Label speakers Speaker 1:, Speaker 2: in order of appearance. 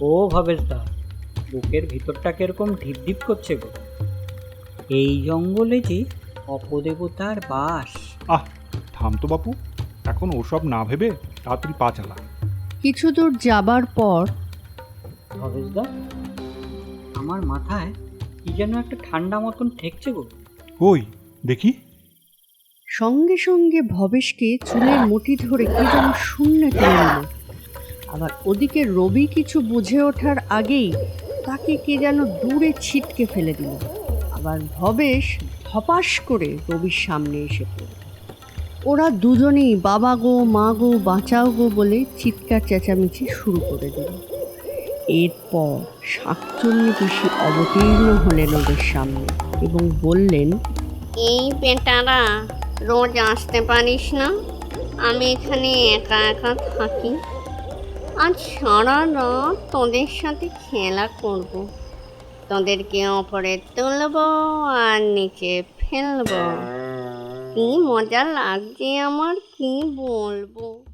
Speaker 1: ও ভবেশদা, বুকের ভিতরটা কিরকম ঢিপ ঢিপ করছে গো। এই জঙ্গলে যে অপদেবতার বাস।
Speaker 2: আহ, থাম তো বাপু, এখন ওসব না ভেবে তাড়াতাড়ি পা চালা।
Speaker 3: কিছু দূর যাবার পর
Speaker 1: ভবেশদা, আমার মাথায় কি যেন একটা ঠান্ডা মতন ঠেকছে গো।
Speaker 2: ওই দেখি।
Speaker 3: সঙ্গে সঙ্গে ভবেশকে চুলের মুঠি ধরে কে যেন শূন্যে টেনে নিল। আবার ওদিকে রবি কিছু বুঝে ওঠার আগেই তাকে কে যেন দূরে ছিটকে ফেলে দিল। আবার ভবেশ ধপাস করে রবির সামনে এসে পড়ল। ওরা দুজনেই বাবা গো, মা গো, বাঁচাও গো বলে চিৎকার চেঁচামেচি শুরু করে দিল। এরপর শাকচুন্নি পিসি অবতীর্ণ হলেন ওদের সামনে এবং বললেন,
Speaker 4: এই বেটারা, রোজ আসতে পারিস না? আমি এখানে একা একা থাকি। আজ সারা রাত তোদের সাথে খেলা করব। তোদেরকে ওপরে তুলবো আর নিচে ফেলবো। কি মজা লাগছে আমার, কি বলবো।